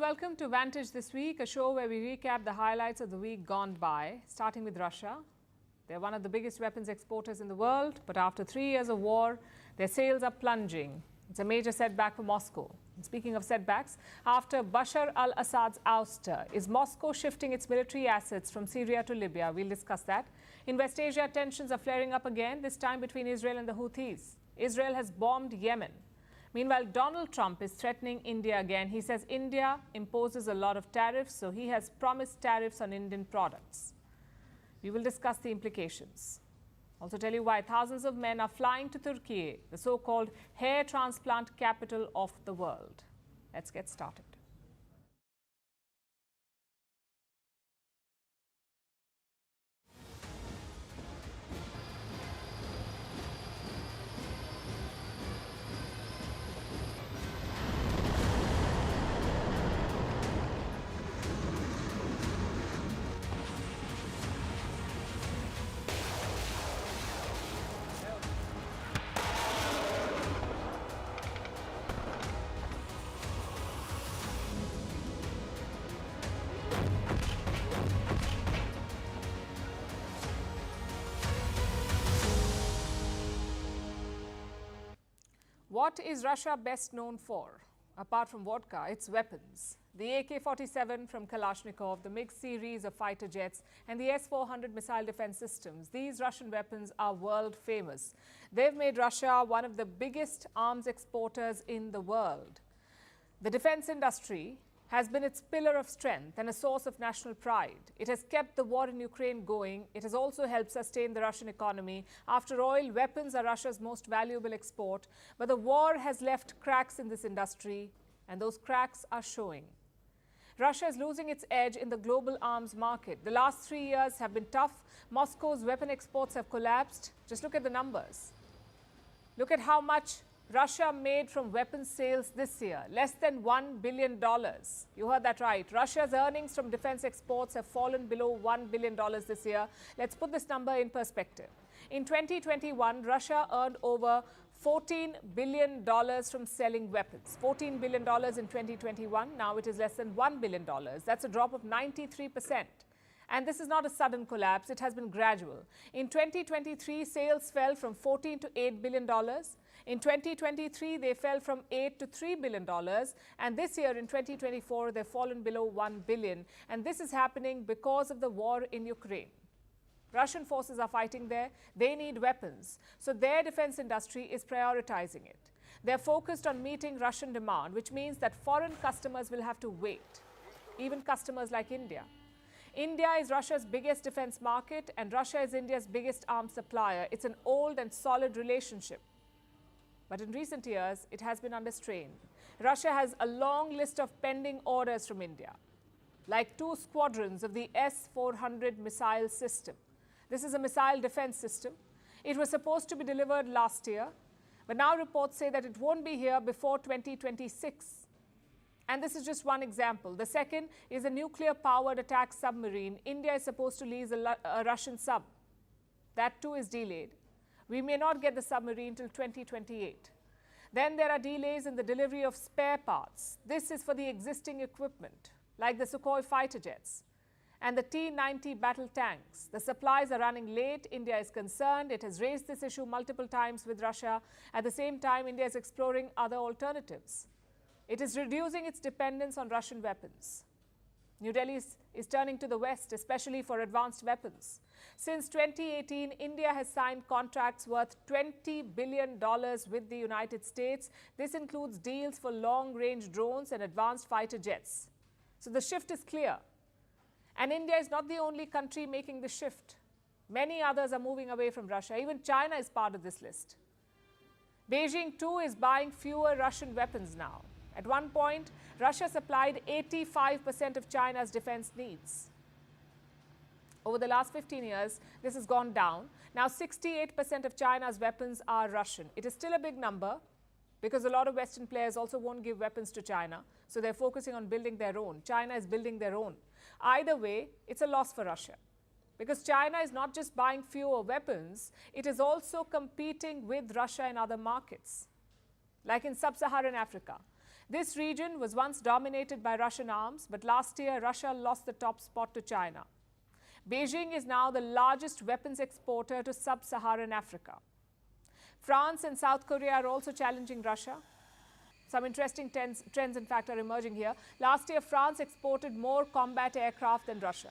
welcome to Vantage this week, a show where we recap the highlights of the week gone by, starting with Russia. They're one of the biggest weapons exporters in the world, but after 3 years of war, their sales are plunging. It's a major setback for Moscow. And speaking of setbacks, after Bashar al-Assad's ouster, is Moscow shifting its military assets from Syria to Libya? We'll discuss that. In West Asia, tensions are flaring up again, this time between Israel and the Houthis. Israel has bombed Yemen. Meanwhile, Donald Trump is threatening India again. He says India imposes a lot of tariffs, so he has promised tariffs on Indian products. We will discuss the implications. Also tell you why thousands of men are flying to Turkey, the so-called hair transplant capital of the world. Let's get started. What is Russia best known for? Apart from vodka, it's weapons. The AK-47 from Kalashnikov, the MiG series of fighter jets, and the S-400 missile defense systems. These Russian weapons are world famous. They've made Russia one of the biggest arms exporters in the world. The defense industry has been its pillar of strength and a source of national pride. It has kept the war in Ukraine going. It has also helped sustain the Russian economy. After oil, weapons are Russia's most valuable export. But the war has left cracks in this industry, and those cracks are showing. Russia is losing its edge in the global arms market. The last 3 years have been tough. Moscow's weapon exports have collapsed. Just look at the numbers. Look at how much Russia made from weapons sales this year, less than $1 billion. You heard that right. Russia's earnings from defense exports have fallen below $1 billion this year. Let's put this number in perspective. In 2021, Russia earned over $14 billion from selling weapons. $14 billion in 2021. Now it is less than $1 billion. That's a drop of 93%. And this is not a sudden collapse, it has been gradual. In 2023, sales fell from $14 to $8 billion. In 2023, they fell from $8 to $3 billion. And this year, in 2024, they've fallen below $1 billion. And this is happening because of the war in Ukraine. Russian forces are fighting there. They need weapons. So their defense industry is prioritizing it. They're focused on meeting Russian demand, which means that foreign customers will have to wait, even customers like India. India is Russia's biggest defense market, and Russia is India's biggest arms supplier. It's an old and solid relationship. But in recent years, it has been under strain. Russia has a long list of pending orders from India, like 2 squadrons of the S-400 missile system. This is a missile defense system. It was supposed to be delivered last year, but now reports say that it won't be here before 2026. And this is just one example. The second is a nuclear-powered attack submarine. India is supposed to lease a Russian sub. That too is delayed. We may not get the submarine till 2028. Then there are delays in the delivery of spare parts. This is for the existing equipment, like the Sukhoi fighter jets and the T-90 battle tanks. The supplies are running late. India is concerned. It has raised this issue multiple times with Russia. At the same time, India is exploring other alternatives. It is reducing its dependence on Russian weapons. New Delhi is turning to the West, especially for advanced weapons. Since 2018, India has signed contracts worth $20 billion with the United States. This includes deals for long-range drones and advanced fighter jets. So the shift is clear. And India is not the only country making the shift. Many others are moving away from Russia. Even China is part of this list. Beijing too is buying fewer Russian weapons now. At one point, Russia supplied 85% of China's defense needs. Over the last 15 years, this has gone down. Now 68% of China's weapons are Russian. It is still a big number because a lot of Western players also won't give weapons to China. So they're focusing on building their own. China is building their own. Either way, it's a loss for Russia. Because China is not just buying fewer weapons, it is also competing with Russia in other markets, like in sub-Saharan Africa. This region was once dominated by Russian arms, but last year Russia lost the top spot to China. Beijing is now the largest weapons exporter to sub-Saharan Africa. France and South Korea are also challenging Russia. Some interesting trends, in fact, are emerging here. Last year, France exported more combat aircraft than Russia.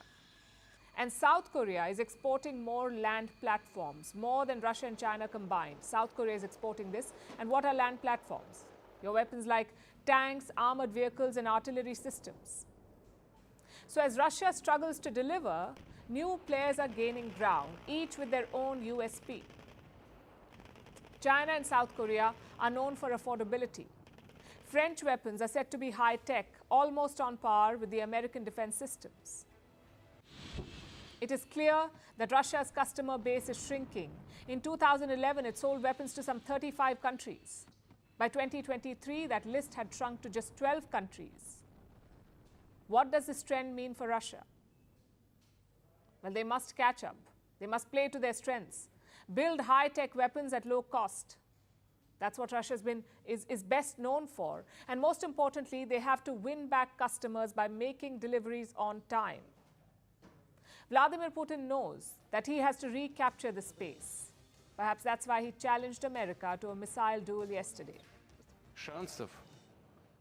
And South Korea is exporting more land platforms, more than Russia and China combined. South Korea is exporting this. And what are land platforms? Your weapons like tanks, armored vehicles, and artillery systems. So as Russia struggles to deliver, new players are gaining ground, each with their own USP. China and South Korea are known for affordability. French weapons are said to be high-tech, almost on par with the American defense systems. It is clear that Russia's customer base is shrinking. In 2011, it sold weapons to some 35 countries. By 2023, that list had shrunk to just 12 countries. What does this trend mean for Russia? Well, they must catch up. They must play to their strengths. Build high-tech weapons at low cost. That's what Russia is best known for. And most importantly, they have to win back customers by making deliveries on time. Vladimir Putin knows that he has to recapture the space. Perhaps that's why he challenged America to a missile duel yesterday.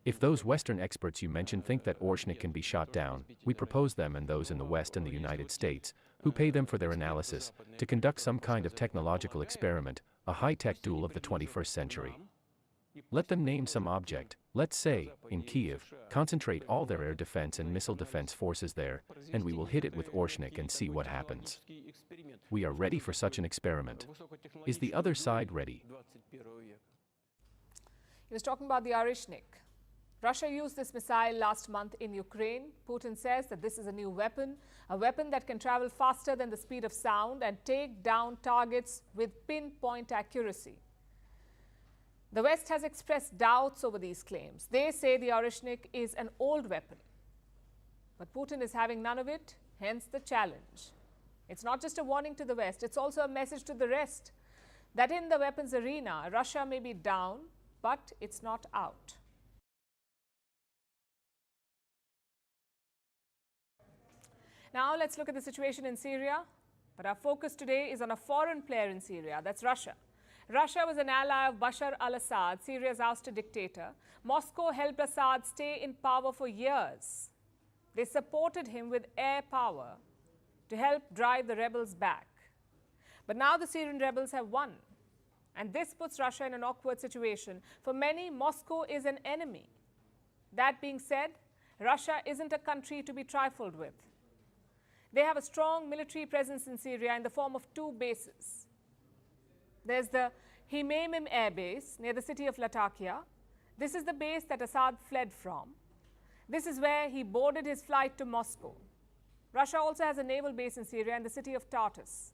If those Western experts you mentioned think that Orshnik can be shot down, we propose them and those in the West and the United States, who pay them for their analysis, to conduct some kind of technological experiment, a high-tech duel of the 21st century. Let them name some object, let's say, in Kiev, concentrate all their air defense and missile defense forces there, and we will hit it with Orshnik and see what happens. We are ready for such an experiment. Is the other side ready? He was talking about the Orshnik. Russia used this missile last month in Ukraine. Putin says that this is a new weapon, a weapon that can travel faster than the speed of sound and take down targets with pinpoint accuracy. The West has expressed doubts over these claims. They say the Orshnik is an old weapon. But Putin is having none of it, hence the challenge. It's not just a warning to the West, it's also a message to the rest that in the weapons arena, Russia may be down, but it's not out. Now let's look at the situation in Syria. But our focus today is on a foreign player in Syria, that's Russia. Russia was an ally of Bashar al-Assad, Syria's ousted dictator. Moscow helped Assad stay in power for years. They supported him with air power to help drive the rebels back. But now the Syrian rebels have won. And this puts Russia in an awkward situation. For many, Moscow is an enemy. That being said, Russia isn't a country to be trifled with. They have a strong military presence in Syria in the form of two bases. There's the Hmeimim Air Base near the city of Latakia. This is the base that Assad fled from. This is where he boarded his flight to Moscow. Russia also has a naval base in Syria in the city of Tartus.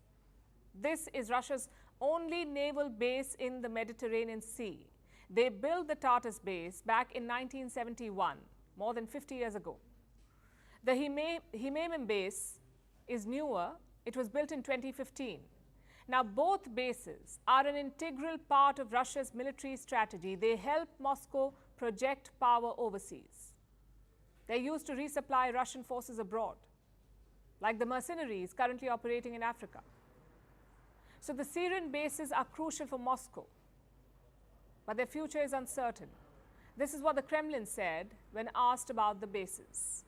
This is Russia's only naval base in the Mediterranean Sea. They built the Tartus base back in 1971, more than 50 years ago. The Hmeimim base is newer. It was built in 2015. Now, both bases are an integral part of Russia's military strategy. They help Moscow project power overseas. They're used to resupply Russian forces abroad, like the mercenaries currently operating in Africa. So the Syrian bases are crucial for Moscow, but their future is uncertain. This is what the Kremlin said when asked about the bases.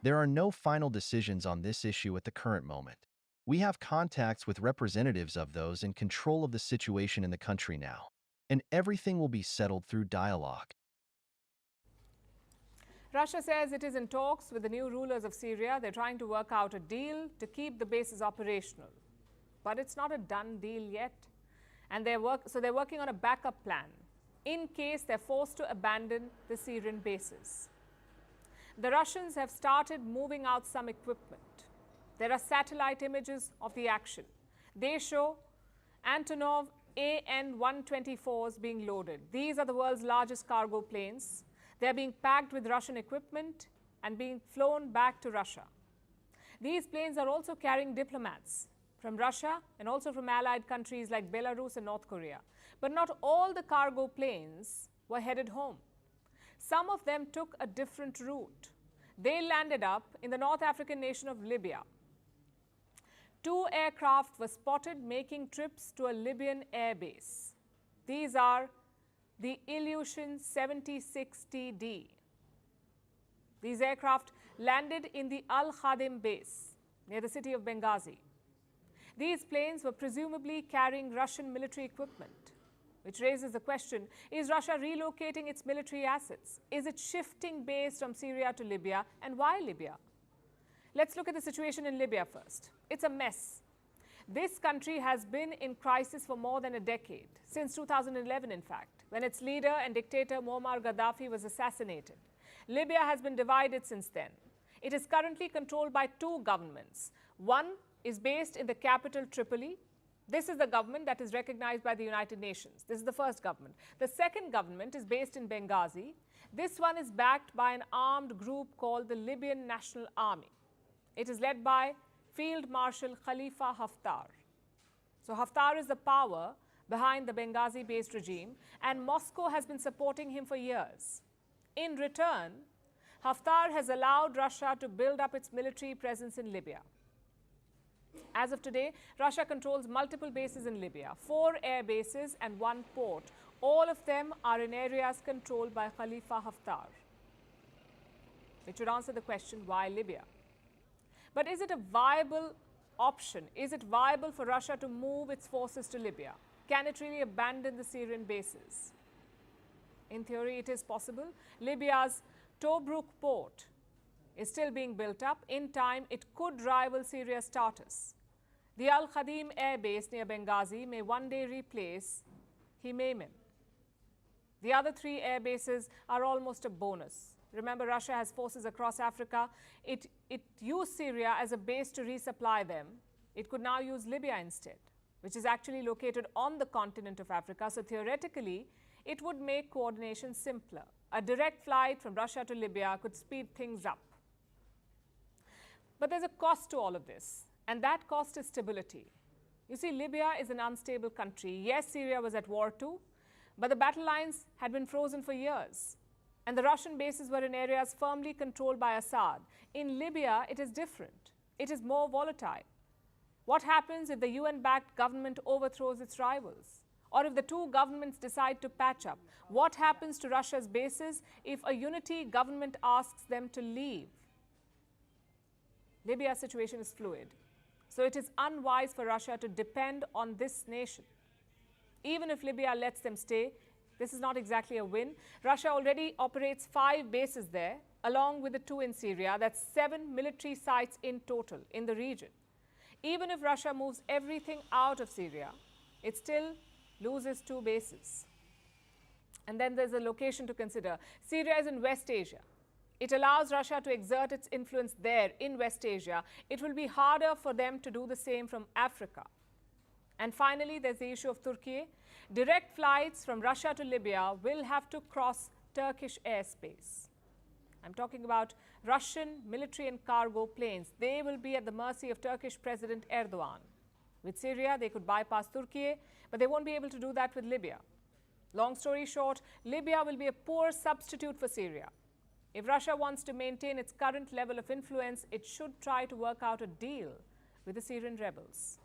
There are no final decisions on this issue at the current moment. We have contacts with representatives of those in control of the situation in the country now, and everything will be settled through dialogue. Russia says it is in talks with the new rulers of Syria. They're trying to work out a deal to keep the bases operational. But it's not a done deal yet. And they're working on a backup plan in case they're forced to abandon the Syrian bases. The Russians have started moving out some equipment. There are satellite images of the action. They show Antonov AN-124s being loaded. These are the world's largest cargo planes. They're being packed with Russian equipment and being flown back to Russia. These planes are also carrying diplomats from Russia and also from allied countries like Belarus and North Korea. But not all the cargo planes were headed home. Some of them took a different route. They landed up in the North African nation of Libya. 2 aircraft were spotted making trips to a Libyan airbase. These are the Ilyushin 76TD. These aircraft landed in the Al Khadim base near the city of Benghazi. These planes were presumably carrying Russian military equipment, which raises the question, is Russia relocating its military assets? Is it shifting base from Syria to Libya, and why Libya? Let's look at the situation in Libya first. It's a mess. This country has been in crisis for more than a decade, since 2011 in fact, when its leader and dictator Muammar Gaddafi was assassinated. Libya has been divided since then. It is currently controlled by 2 governments. One is based in the capital Tripoli. This is the government that is recognized by the United Nations. This is the first government. The second government is based in Benghazi. This one is backed by an armed group called the Libyan National Army. It is led by Field Marshal Khalifa Haftar. So Haftar is the power behind the Benghazi-based regime, and Moscow has been supporting him for years. In return, Haftar has allowed Russia to build up its military presence in Libya. As of today, Russia controls multiple bases in Libya, 4 air bases and 1 port. All of them are in areas controlled by Khalifa Haftar. It should answer the question, why Libya? But is it a viable option? Is it viable for Russia to move its forces to Libya? Can it really abandon the Syrian bases? In theory, it is possible. Libya's Tobruk port is still being built up. In time, it could rival Syria's status. The Al Khadim air base near Benghazi may one day replace Yemen. The other 3 air bases are almost a bonus. Remember, Russia has forces across Africa. It used Syria as a base to resupply them. It could now use Libya instead, which is actually located on the continent of Africa. So theoretically, it would make coordination simpler. A direct flight from Russia to Libya could speed things up. But there's a cost to all of this, and that cost is stability. You see, Libya is an unstable country. Yes, Syria was at war too, but the battle lines had been frozen for years, and the Russian bases were in areas firmly controlled by Assad. In Libya, it is different. It is more volatile. What happens if the UN-backed government overthrows its rivals? Or if the 2 governments decide to patch up? What happens to Russia's bases if a unity government asks them to leave? Libya's situation is fluid, so it is unwise for Russia to depend on this nation. Even if Libya lets them stay, this is not exactly a win. Russia already operates 5 bases there, along with the 2 in Syria. That's 7 military sites in total in the region. Even if Russia moves everything out of Syria, it still loses 2 bases. And then there's a location to consider. Syria is in West Asia. It allows Russia to exert its influence there in West Asia. It will be harder for them to do the same from Africa. And finally, there's the issue of Turkey. Direct flights from Russia to Libya will have to cross Turkish airspace. I'm talking about Russian military and cargo planes. They will be at the mercy of Turkish President Erdogan. With Syria, they could bypass Turkey, but they won't be able to do that with Libya. Long story short, Libya will be a poor substitute for Syria. If Russia wants to maintain its current level of influence, it should try to work out a deal with the Syrian rebels.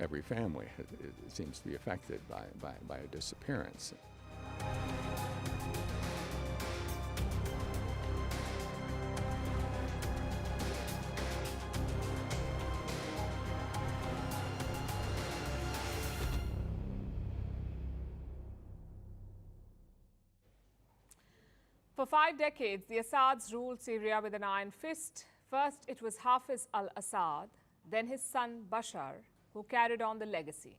Every family it seems to be affected by a disappearance. For 5 decades, the Assads ruled Syria with an iron fist. First, it was Hafiz al-Assad, then his son Bashar, who carried on the legacy.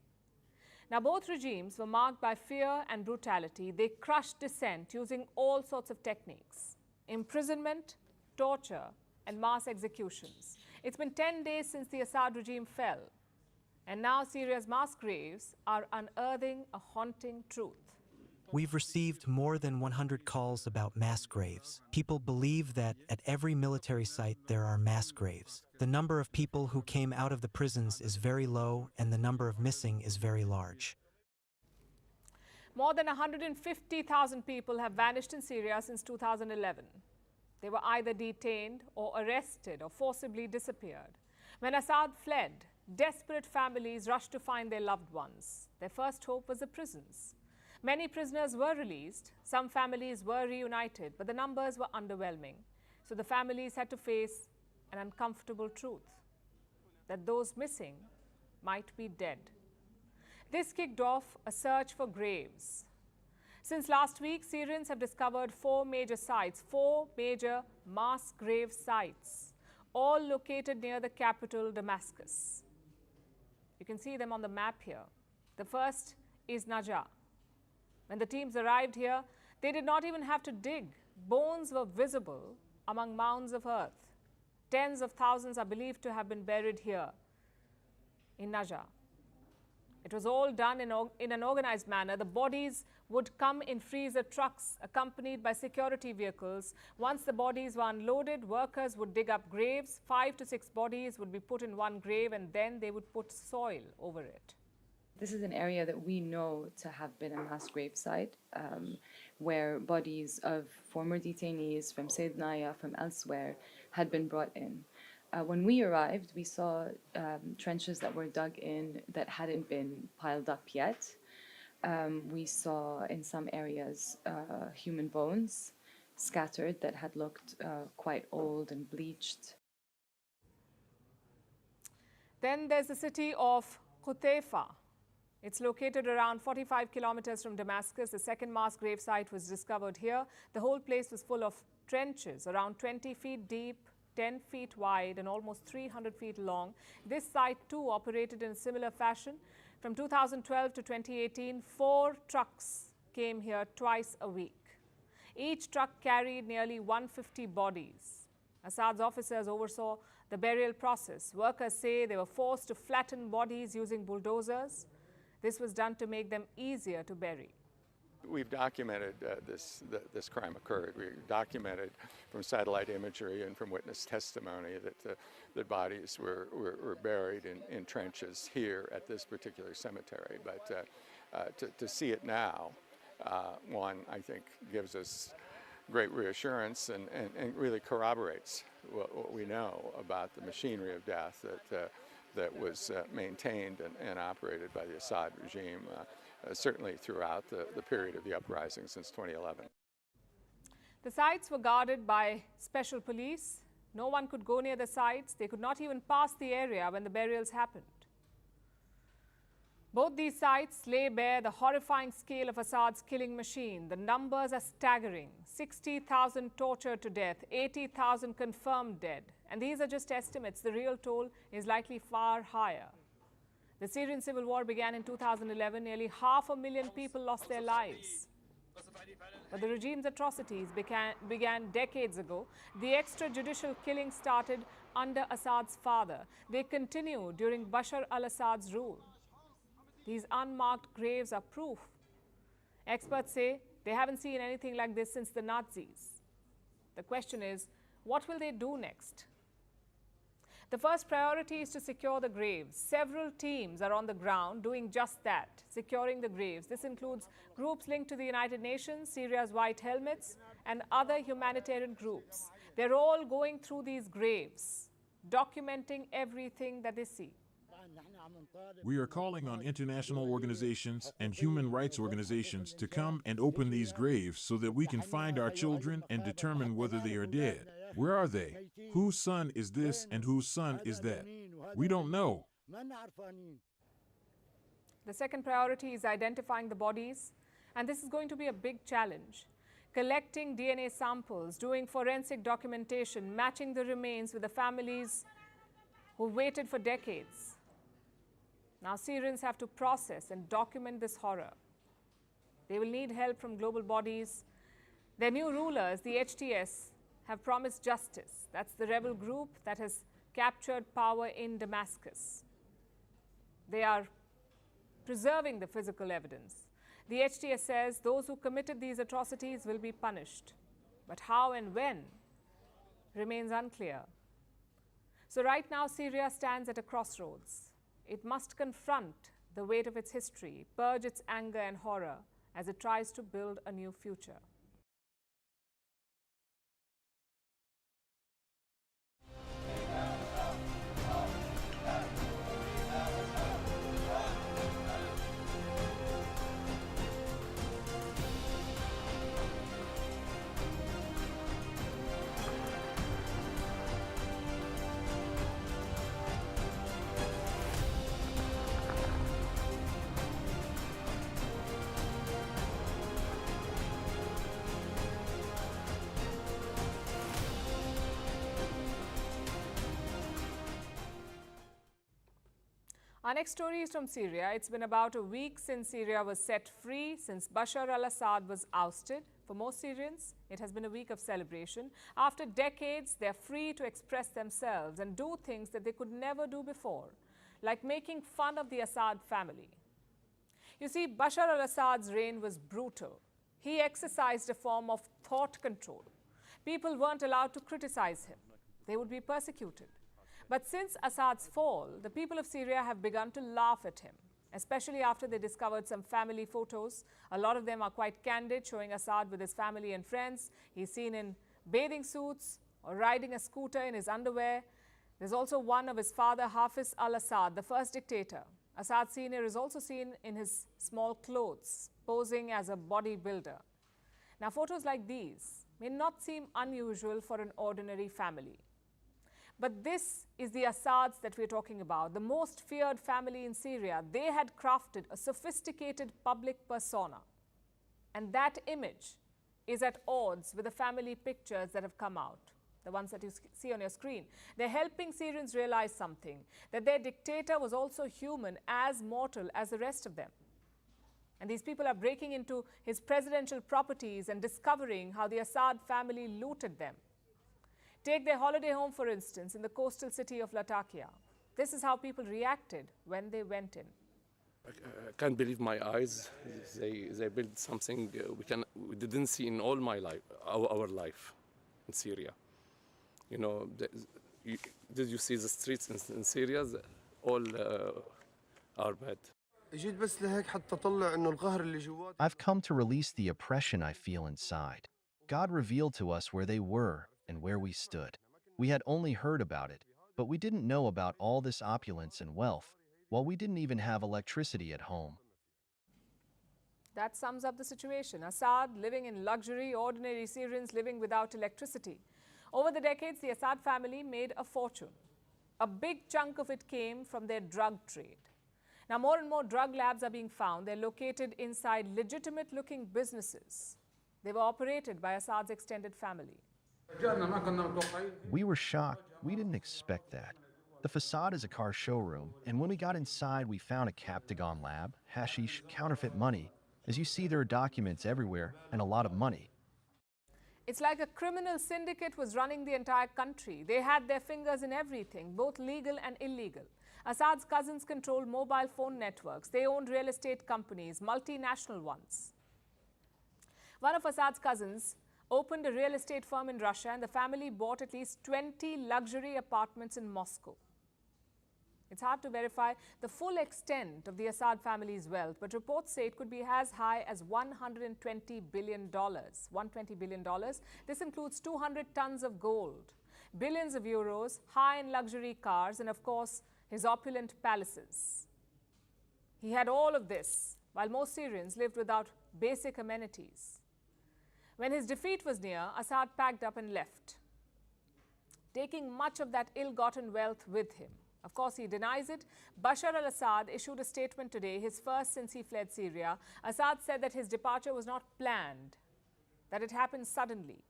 Now, both regimes were marked by fear and brutality. They crushed dissent using all sorts of techniques: imprisonment, torture, and mass executions. It's been 10 days since the Assad regime fell, and now Syria's mass graves are unearthing a haunting truth. We've received more than 100 calls about mass graves. People believe that at every military site there are mass graves. The number of people who came out of the prisons is very low, and the number of missing is very large. More than 150,000 people have vanished in Syria since 2011. They were either detained or arrested or forcibly disappeared. When Assad fled, desperate families rushed to find their loved ones. Their first hope was the prisons. Many prisoners were released, some families were reunited, but the numbers were underwhelming. So the families had to face an uncomfortable truth, that those missing might be dead. This kicked off a search for graves. Since last week, Syrians have discovered 4 major sites, 4 major mass grave sites, all located near the capital, Damascus. You can see them on the map here. The first is Najah. When the teams arrived here, they did not even have to dig. Bones were visible among mounds of earth. Tens of thousands are believed to have been buried here in Najah. It was all done in an organized manner. The bodies would come in freezer trucks accompanied by security vehicles. Once the bodies were unloaded, workers would dig up graves. 5 to 6 bodies would be put in one grave, and then they would put soil over it. This is an area that we know to have been a mass grave site, where bodies of former detainees from Saydnaya, from elsewhere, had been brought in. When we arrived, we saw trenches that were dug in that hadn't been piled up yet. We saw in some areas human bones scattered that had looked quite old and bleached. Then there's the city of Qutaifa. It's located around 45 kilometers from Damascus. The second mass grave site was discovered here. The whole place was full of trenches, around 20 feet deep, 10 feet wide, and almost 300 feet long. This site too operated in a similar fashion. From 2012 to 2018, 4 trucks came here twice a week. Each truck carried nearly 150 bodies. Assad's officers oversaw the burial process. Workers say they were forced to flatten bodies using bulldozers. This was done to make them easier to bury. We've documented this crime occurred. We documented from satellite imagery and from witness testimony that bodies were buried in trenches here at this particular cemetery. But to see it now, one, I think, gives us great reassurance and really corroborates what we know about the machinery of death that was maintained and operated by the Assad regime, certainly throughout the period of the uprising since 2011. The sites were guarded by special police. No one could go near the sites. They could not even pass the area when the burials happened. Both these sites lay bare the horrifying scale of Assad's killing machine. The numbers are staggering. 60,000 tortured to death, 80,000 confirmed dead. And these are just estimates. The real toll is likely far higher. The Syrian civil war began in 2011. Nearly 500,000 people lost their lives. But the regime's atrocities began decades ago. The extrajudicial killing started under Assad's father. They continued during Bashar al-Assad's rule. These unmarked graves are proof. Experts say they haven't seen anything like this since the Nazis. The question is, what will they do next? The first priority is to secure the graves. Several teams are on the ground doing just that, securing the graves. This includes groups linked to the United Nations, Syria's White Helmets, and other humanitarian groups. They're all going through these graves, documenting everything that they see. We are calling on international organizations and human rights organizations to come and open these graves so that we can find our children and determine whether they are dead. Where are they? Whose son is this and whose son is that? We don't know. The second priority is identifying the bodies, and this is going to be a big challenge. Collecting DNA samples, doing forensic documentation, matching the remains with the families who waited for decades. Now Syrians have to process and document this horror. They will need help from global bodies. Their new rulers, the HTS, have promised justice. That's the rebel group that has captured power in Damascus. They are preserving the physical evidence. The HTS says those who committed these atrocities will be punished. But how and when remains unclear. So right now, Syria stands at a crossroads. It must confront the weight of its history, purge its anger and horror as it tries to build a new future. Our next story is from Syria. It's been about a week since Syria was set free, since Bashar al-Assad was ousted. For most Syrians, it has been a week of celebration. After decades, they're free to express themselves and do things that they could never do before, like making fun of the Assad family. You see, Bashar al-Assad's reign was brutal. He exercised a form of thought control. People weren't allowed to criticize him. They would be persecuted. But since Assad's fall, the people of Syria have begun to laugh at him, especially after they discovered some family photos. A lot of them are quite candid, showing Assad with his family and friends. He's seen in bathing suits or riding a scooter in his underwear. There's also one of his father, Hafiz al-Assad, the first dictator. Assad Sr. is also seen in his small clothes, posing as a bodybuilder. Now, photos like these may not seem unusual for an ordinary family. But this is the Assads that we're talking about, the most feared family in Syria. They had crafted a sophisticated public persona. And that image is at odds with the family pictures that have come out, the ones that you see on your screen. They're helping Syrians realize something, that their dictator was also human, as mortal as the rest of them. And these people are breaking into his presidential properties and discovering how the Assad family looted them. Take their holiday home, for instance, in the coastal city of Latakia. This is how people reacted when they went in. I can't believe my eyes. They built something we didn't see in all my life, our life in Syria. You know, did you see the streets in Syria? All are bad. I've come to release the oppression I feel inside. God revealed to us where they were and where we stood. We had only heard about it, but we didn't know about all this opulence and wealth, while we didn't even have electricity at home. That sums up the situation. Assad living in luxury, ordinary Syrians living without electricity. Over the decades, the Assad family made a fortune. A big chunk of it came from their drug trade. Now, more and more drug labs are being found. They're located inside legitimate-looking businesses. They were operated by Assad's extended family. We were shocked. We didn't expect that. The facade is a car showroom, and when we got inside, we found a Captagon lab, hashish, counterfeit money. As you see, there are documents everywhere and a lot of money. It's like a criminal syndicate was running the entire country. They had their fingers in everything, both legal and illegal. Assad's cousins controlled mobile phone networks. They owned real estate companies, multinational ones. One of Assad's cousins opened a real estate firm in Russia, and the family bought at least 20 luxury apartments in Moscow. It's hard to verify the full extent of the Assad family's wealth, but reports say it could be as high as $120 billion. $120 billion. This includes 200 tons of gold, billions of euros, high-end luxury cars, and of course, his opulent palaces. He had all of this, while most Syrians lived without basic amenities. When his defeat was near, Assad packed up and left, taking much of that ill-gotten wealth with him. Of course, he denies it. Bashar al-Assad issued a statement today, his first since he fled Syria. Assad said that his departure was not planned, that it happened suddenly.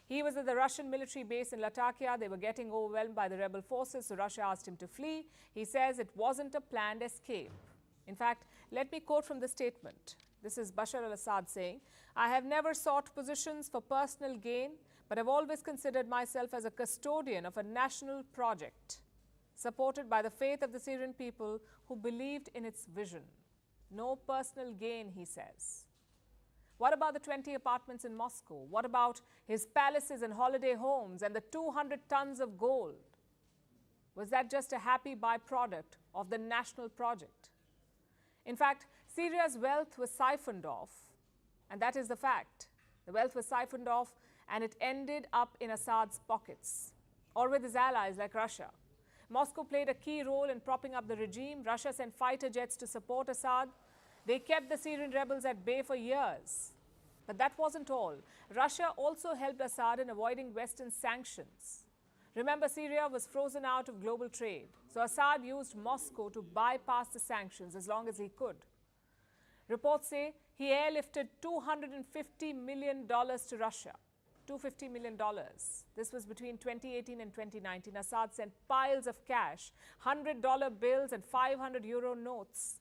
He was at the Russian military base in Latakia. They were getting overwhelmed by the rebel forces, so Russia asked him to flee. He says it wasn't a planned escape. In fact, let me quote from the statement. This is Bashar al-Assad saying, "I have never sought positions for personal gain, but have always considered myself as a custodian of a national project. supported by the faith of the Syrian people who believed in its vision. No personal gain, he says. What about the 20 apartments in Moscow? What about his palaces and holiday homes and the 200 tons of gold? Was that just a happy byproduct of the national project? In fact, Syria's wealth was siphoned off, and that is the fact. The wealth was siphoned off and it ended up in Assad's pockets, or with his allies like Russia. Moscow played a key role in propping up the regime. Russia sent fighter jets to support Assad. They kept the Syrian rebels at bay for years. But that wasn't all. Russia also helped Assad in avoiding Western sanctions. Remember, Syria was frozen out of global trade, so Assad used Moscow to bypass the sanctions as long as he could. Reports say he airlifted $250 million to Russia. $250 million. This was between 2018 and 2019. Assad sent piles of cash, $100 bills and €500 notes.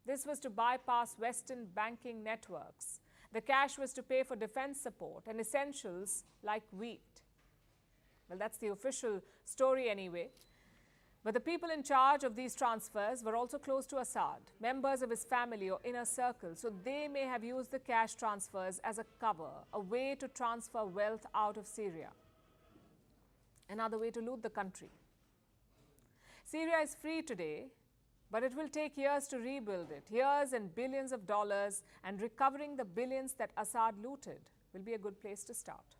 This was to bypass Western banking networks. The cash was to pay for defense support and essentials like wheat. Well, that's the official story anyway. But the people in charge of these transfers were also close to Assad, members of his family or inner circle, so they may have used the cash transfers as a cover, a way to transfer wealth out of Syria. Another way to loot the country. Syria is free today, but it will take years to rebuild it, years and billions of dollars, and recovering the billions that Assad looted will be a good place to start.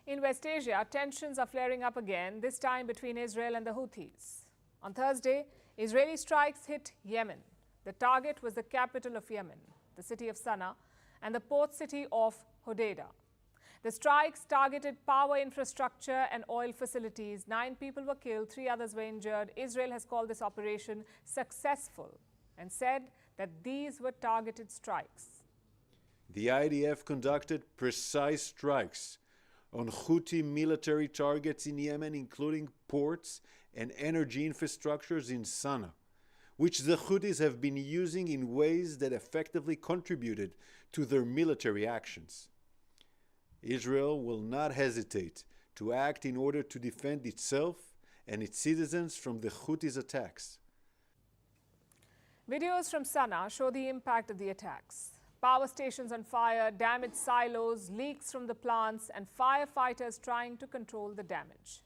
In West Asia, tensions are flaring up again, this time between Israel and the Houthis. On Thursday, Israeli strikes hit Yemen. The target was the capital of Yemen, the city of Sana'a, and the port city of Hodeidah. The strikes targeted power infrastructure and oil facilities. 9 people were killed, 3 others were injured. Israel has called this operation successful and said that these were targeted strikes. The IDF conducted precise strikes on Houthi military targets in Yemen, including ports and energy infrastructures in Sana'a, which the Houthis have been using in ways that effectively contributed to their military actions. Israel will not hesitate to act in order to defend itself and its citizens from the Houthis' attacks. Videos from Sana'a show the impact of the attacks. Power stations on fire, damaged silos, leaks from the plants, and firefighters trying to control the damage.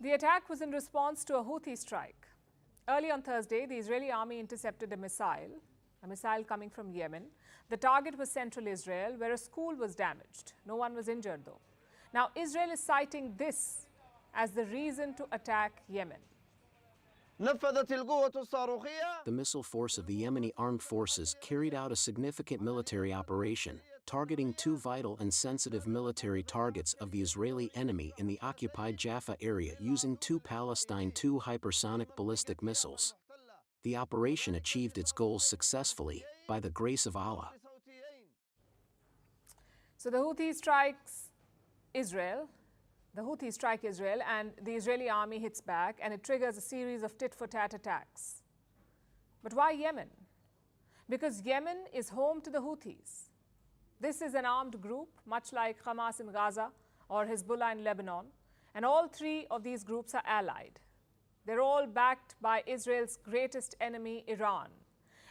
The attack was in response to a Houthi strike. Early on Thursday, the Israeli army intercepted a missile coming from Yemen. The target was central Israel, where a school was damaged. No one was injured, though. Now, Israel is citing this as the reason to attack Yemen. The missile force of the Yemeni armed forces carried out a significant military operation, targeting 2 vital and sensitive military targets of the Israeli enemy in the occupied Jaffa area using 2 Palestine II hypersonic ballistic missiles. The operation achieved its goals successfully, by the grace of Allah. So the Houthis strike Israel, and the Israeli army hits back, and it triggers a series of tit-for-tat attacks. But why Yemen? Because Yemen is home to the Houthis. This is an armed group, much like Hamas in Gaza or Hezbollah in Lebanon, and all 3 of these groups are allied. They're all backed by Israel's greatest enemy, Iran.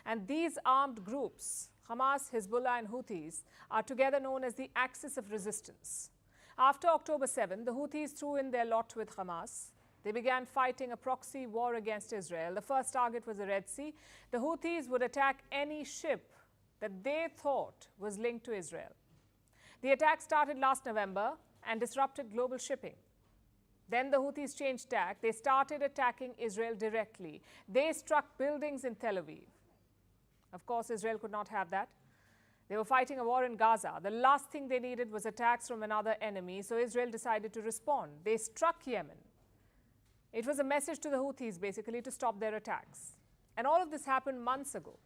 And these armed groups, Hamas, Hezbollah and Houthis, are together known as the Axis of Resistance. After October 7, the Houthis threw in their lot with Hamas. They began fighting a proxy war against Israel. The first target was the Red Sea. The Houthis would attack any ship that they thought was linked to Israel. The attack started last November and disrupted global shipping. Then the Houthis changed tack. They started attacking Israel directly. They struck buildings in Tel Aviv. Of course, Israel could not have that. They were fighting a war in Gaza. The last thing they needed was attacks from another enemy, so Israel decided to respond. They struck Yemen. It was a message to the Houthis, basically, to stop their attacks. And all of this happened months ago.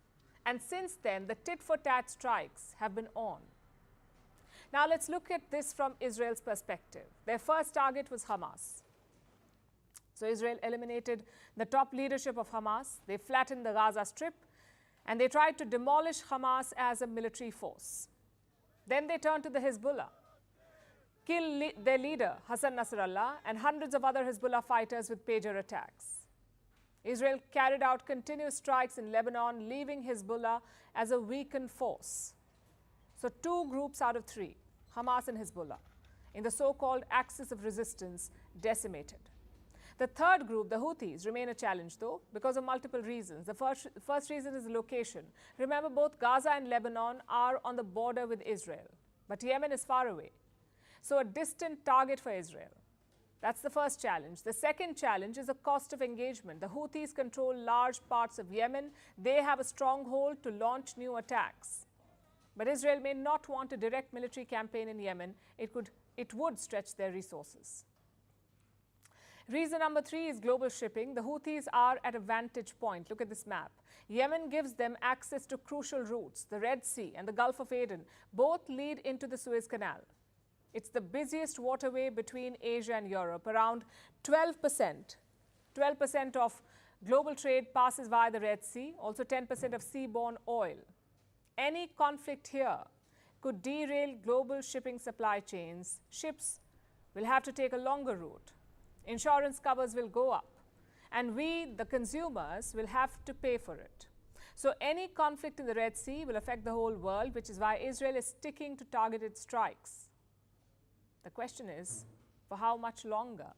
And since then, the tit-for-tat strikes have been on. Now, let's look at this from Israel's perspective. Their first target was Hamas. So Israel eliminated the top leadership of Hamas. They flattened the Gaza Strip. And they tried to demolish Hamas as a military force. Then they turned to the Hezbollah, killed their leader, Hassan Nasrallah, and hundreds of other Hezbollah fighters with pager attacks. Israel carried out continuous strikes in Lebanon, leaving Hezbollah as a weakened force. So 2 groups out of 3, Hamas and Hezbollah, in the so-called Axis of Resistance, decimated. The third group, the Houthis, remain a challenge, though, because of multiple reasons. The first reason is the location. Remember, both Gaza and Lebanon are on the border with Israel, but Yemen is far away. So a distant target for Israel. That's the first challenge. The second challenge is the cost of engagement. The Houthis control large parts of Yemen. They have a stronghold to launch new attacks. But Israel may not want a direct military campaign in Yemen. It would stretch their resources. Reason number 3 is global shipping. The Houthis are at a vantage point. Look at this map. Yemen gives them access to crucial routes. The Red Sea and the Gulf of Aden both lead into the Suez Canal. It's the busiest waterway between Asia and Europe. Around 12% of global trade passes via the Red Sea, also 10% of seaborne oil. Any conflict here could derail global shipping supply chains. Ships will have to take a longer route. Insurance covers will go up, and we, the consumers, will have to pay for it. So any conflict in the Red Sea will affect the whole world, which is why Israel is sticking to targeted strikes. The question is, for how much longer?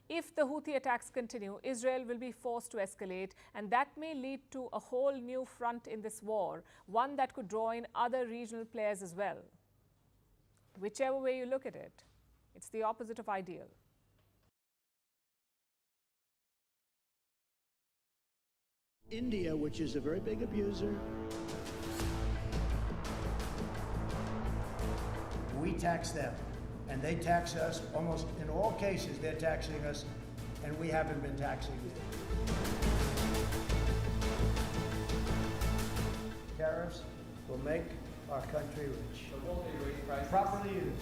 If the Houthi attacks continue, Israel will be forced to escalate, and that may lead to a whole new front in this war, one that could draw in other regional players as well. Whichever way you look at it, it's the opposite of ideal. India, which is a very big abuser. We tax them, and they tax us. Almost in all cases, they're taxing us, and we haven't been taxing them. Tariffs will make our country rich. But won't they raise prices? Properly used.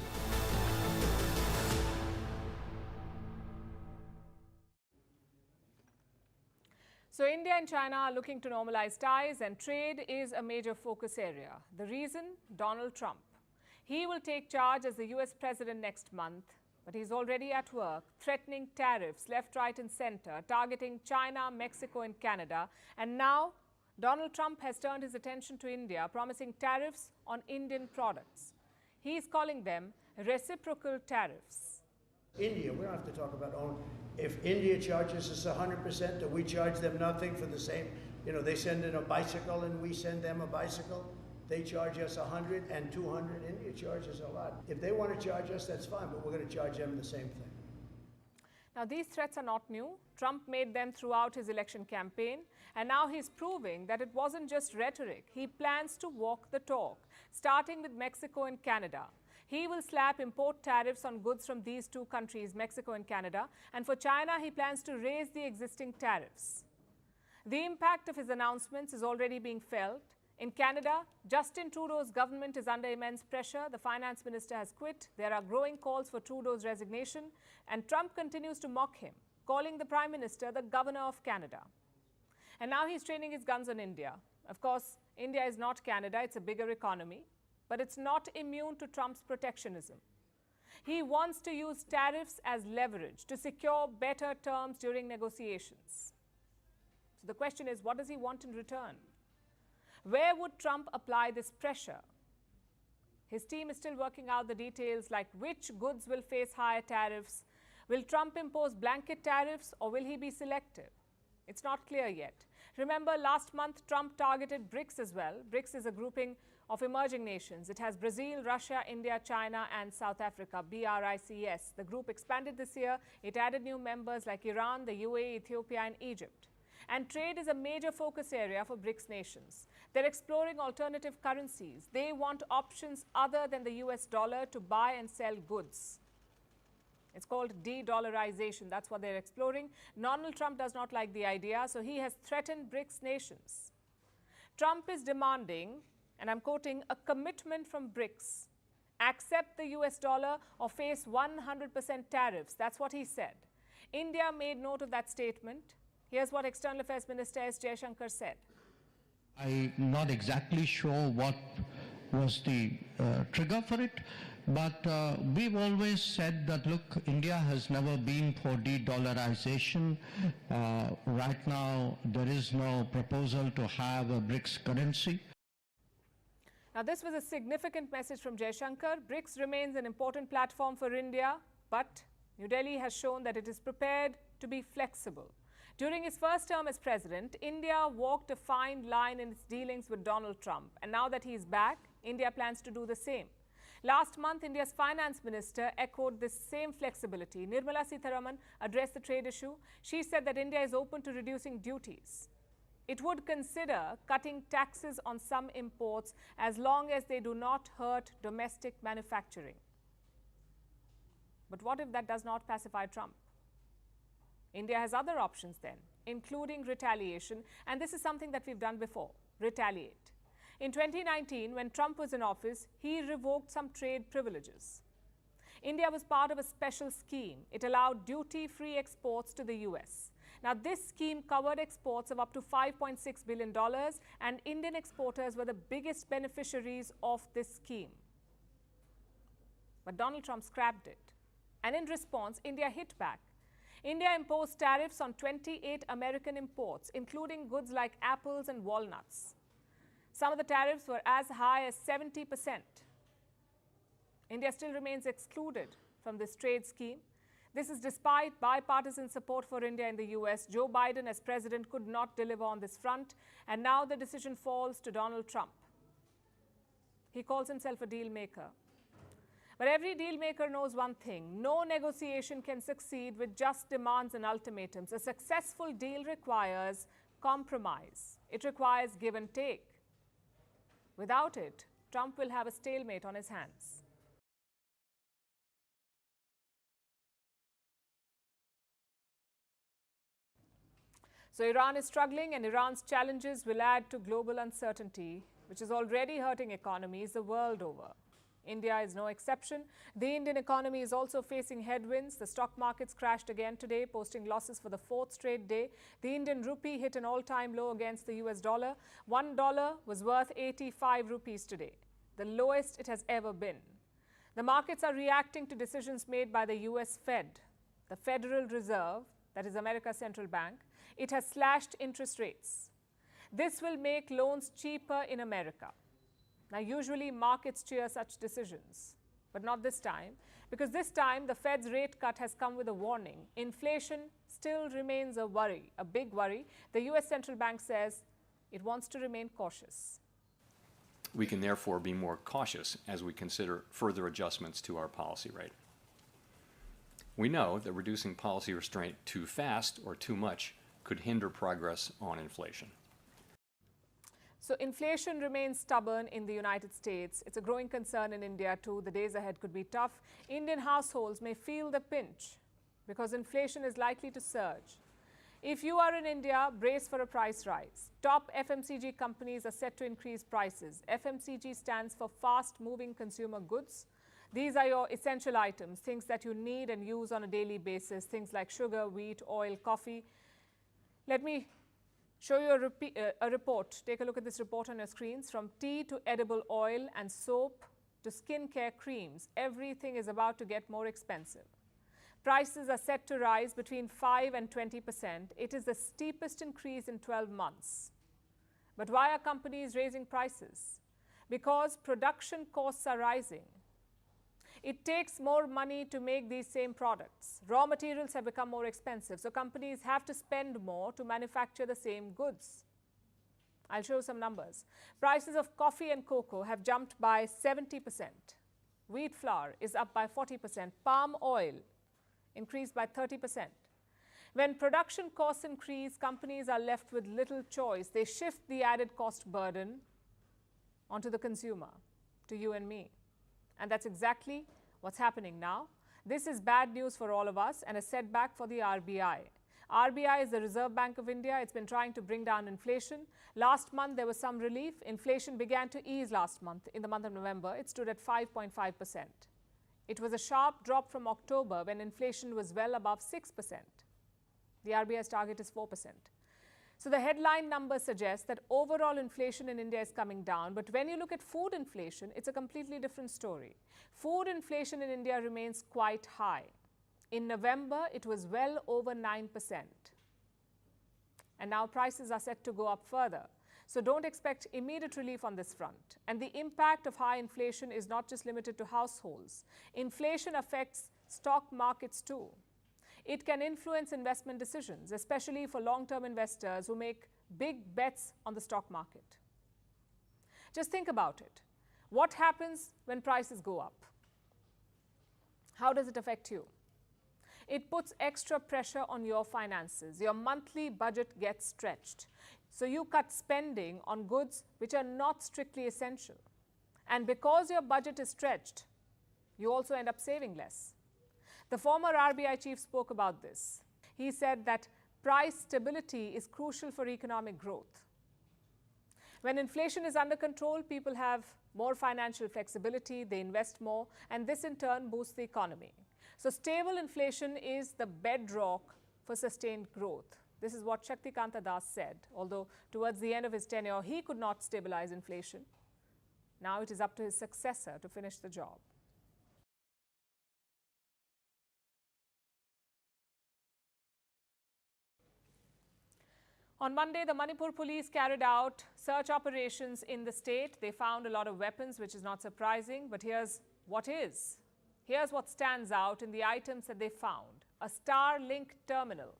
So India and China are looking to normalize ties, and trade is a major focus area. The reason? Donald Trump. He will take charge as the US president next month, but he's already at work threatening tariffs left, right and center, targeting China, Mexico and Canada. And now Donald Trump has turned his attention to India, promising tariffs on Indian products. He's calling them reciprocal tariffs. India, we don't have to talk about own. If India charges us 100%, do we charge them nothing for the same? You know, they send in a bicycle and we send them a bicycle. They charge us 100 and 200. India charges a lot. If they want to charge us, that's fine, but we're going to charge them the same thing. Now, these threats are not new. Trump made them throughout his election campaign, and now he's proving that it wasn't just rhetoric. He plans to walk the talk, starting with Mexico and Canada. He will slap import tariffs on goods from these 2 countries, Mexico and Canada, and for China, he plans to raise the existing tariffs. The impact of his announcements is already being felt. In Canada, Justin Trudeau's government is under immense pressure. The finance minister has quit. There are growing calls for Trudeau's resignation, and Trump continues to mock him, calling the prime minister the governor of Canada. And now he's training his guns on India. Of course, India is not Canada. It's a bigger economy, but it's not immune to Trump's protectionism. He wants to use tariffs as leverage to secure better terms during negotiations. So the question is, what does he want in return? Where would Trump apply this pressure? His team is still working out the details, like which goods will face higher tariffs. Will Trump impose blanket tariffs, or will he be selective? It's not clear yet. Remember, last month, Trump targeted BRICS as well. BRICS is a grouping of emerging nations. It has Brazil, Russia, India, China, and South Africa, BRICS. The group expanded this year. It added new members like Iran, the UAE, Ethiopia, and Egypt. And trade is a major focus area for BRICS nations. They're exploring alternative currencies. They want options other than the US dollar to buy and sell goods. It's called de-dollarization. That's what they're exploring. Donald Trump does not like the idea, so he has threatened BRICS nations. Trump is demanding, and I'm quoting, a commitment from BRICS. Accept the US dollar or face 100% tariffs. That's what he said. India made note of that statement. Here's what External Affairs Minister S. Jaishankar said. I'm not exactly sure what was the trigger for it, but we've always said that, look, India has never been for de-dollarization. Right now, there is no proposal to have a BRICS currency. Now, this was a significant message from Jaishankar. BRICS remains an important platform for India, but New Delhi has shown that it is prepared to be flexible. During his first term as president, India walked a fine line in its dealings with Donald Trump. And now that he's back, India plans to do the same. Last month, India's finance minister echoed this same flexibility. Nirmala Sitharaman addressed the trade issue. She said that India is open to reducing duties. It would consider cutting taxes on some imports as long as they do not hurt domestic manufacturing. But what if that does not pacify Trump? India has other options then, including retaliation, and this is something that we've done before, retaliate. In 2019, when Trump was in office, he revoked some trade privileges. India was part of a special scheme. It allowed duty-free exports to the US. Now, this scheme covered exports of up to $5.6 billion, and Indian exporters were the biggest beneficiaries of this scheme. But Donald Trump scrapped it. And in response, India hit back. India imposed tariffs on 28 American imports, including goods like apples and walnuts. Some of the tariffs were as high as 70%. India still remains excluded from this trade scheme. This is despite bipartisan support for India in the US. Joe Biden, as president, could not deliver on this front, and now the decision falls to Donald Trump. He calls himself a deal maker. But every deal maker knows one thing: no negotiation can succeed with just demands and ultimatums. A successful deal requires compromise. It requires give and take. Without it, Trump will have a stalemate on his hands. So Iran is struggling, and Iran's challenges will add to global uncertainty, which is already hurting economies the world over. India is no exception. The Indian economy is also facing headwinds. The stock markets crashed again today, posting losses for the fourth straight day. The Indian rupee hit an all-time low against the US dollar. $1 was worth 85 rupees today, the lowest it has ever been. The markets are reacting to decisions made by the US Fed, the Federal Reserve, that is America's central bank. It has slashed interest rates. This will make loans cheaper in America. Now, usually markets cheer such decisions, but not this time, because this time the Fed's rate cut has come with a warning. Inflation still remains a worry, a big worry. The US central bank says it wants to remain cautious. We can therefore be more cautious as we consider further adjustments to our policy rate. We know that reducing policy restraint too fast or too much could hinder progress on inflation. So inflation remains stubborn in the United States. It's a growing concern in India too. The days ahead could be tough. Indian households may feel the pinch because inflation is likely to surge. If you are in India, brace for a price rise. Top FMCG companies are set to increase prices. FMCG stands for fast-moving consumer goods. These are your essential items, things that you need and use on a daily basis, things like sugar, wheat, oil, coffee. Let me show you a report. Take a look at this report on your screens. From tea to edible oil and soap to skincare creams, everything is about to get more expensive. Prices are set to rise between 5 and 20%. It is the steepest increase in 12 months. But why are companies raising prices? Because production costs are rising. It takes more money to make these same products. Raw materials have become more expensive, so companies have to spend more to manufacture the same goods. I'll show some numbers. Prices of coffee and cocoa have jumped by 70%. Wheat flour is up by 40%. Palm oil increased by 30%. When production costs increase, companies are left with little choice. They shift the added cost burden onto the consumer, to you and me. And that's exactly what's happening now. This is bad news for all of us and a setback for the RBI. RBI is the Reserve Bank of India. It's been trying to bring down inflation. Last month, there was some relief. Inflation began to ease last month. In the month of November, it stood at 5.5%. It was a sharp drop from October when inflation was well above 6%. The RBI's target is 4%. So the headline numbers suggest that overall inflation in India is coming down. But when you look at food inflation, it's a completely different story. Food inflation in India remains quite high. In November, it was well over 9%. And now prices are set to go up further. So don't expect immediate relief on this front. And the impact of high inflation is not just limited to households. Inflation affects stock markets too. It can influence investment decisions, especially for long-term investors who make big bets on the stock market. Just think about it. What happens when prices go up? How does it affect you? It puts extra pressure on your finances. Your monthly budget gets stretched. So you cut spending on goods which are not strictly essential. And because your budget is stretched, you also end up saving less. The former RBI chief spoke about this. He said that price stability is crucial for economic growth. When inflation is under control, people have more financial flexibility, they invest more, and this in turn boosts the economy. So stable inflation is the bedrock for sustained growth. This is what Shaktikanta Das said, although towards the end of his tenure, he could not stabilize inflation. Now it is up to his successor to finish the job. On Monday, the Manipur police carried out search operations in the state. They found a lot of weapons, which is not surprising, but here's what is. Here's what stands out in the items that they found. A Starlink terminal.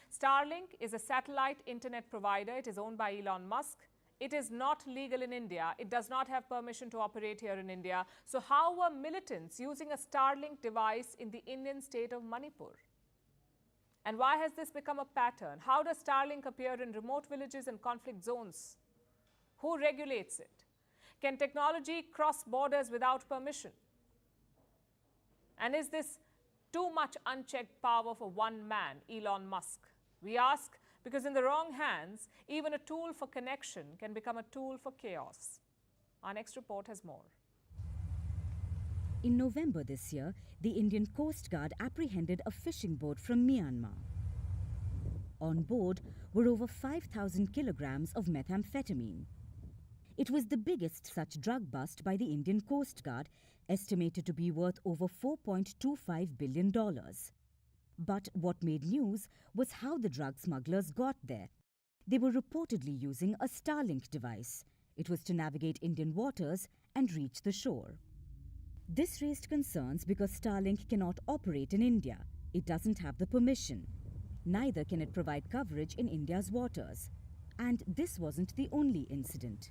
Starlink is a satellite internet provider. It is owned by Elon Musk. It is not legal in India. It does not have permission to operate here in India. So how were militants using a Starlink device in the Indian state of Manipur? And why has this become a pattern? How does Starlink appear in remote villages and conflict zones? Who regulates it? Can technology cross borders without permission? And is this too much unchecked power for one man, Elon Musk? We ask because in the wrong hands, even a tool for connection can become a tool for chaos. Our next report has more. In November this year, the Indian Coast Guard apprehended a fishing boat from Myanmar. On board were over 5,000 kilograms of methamphetamine. It was the biggest such drug bust by the Indian Coast Guard, estimated to be worth over $4.25 billion. But what made news was how the drug smugglers got there. They were reportedly using a Starlink device. It was to navigate Indian waters and reach the shore. This raised concerns because Starlink cannot operate in India. It doesn't have the permission. Neither can it provide coverage in India's waters. And this wasn't the only incident.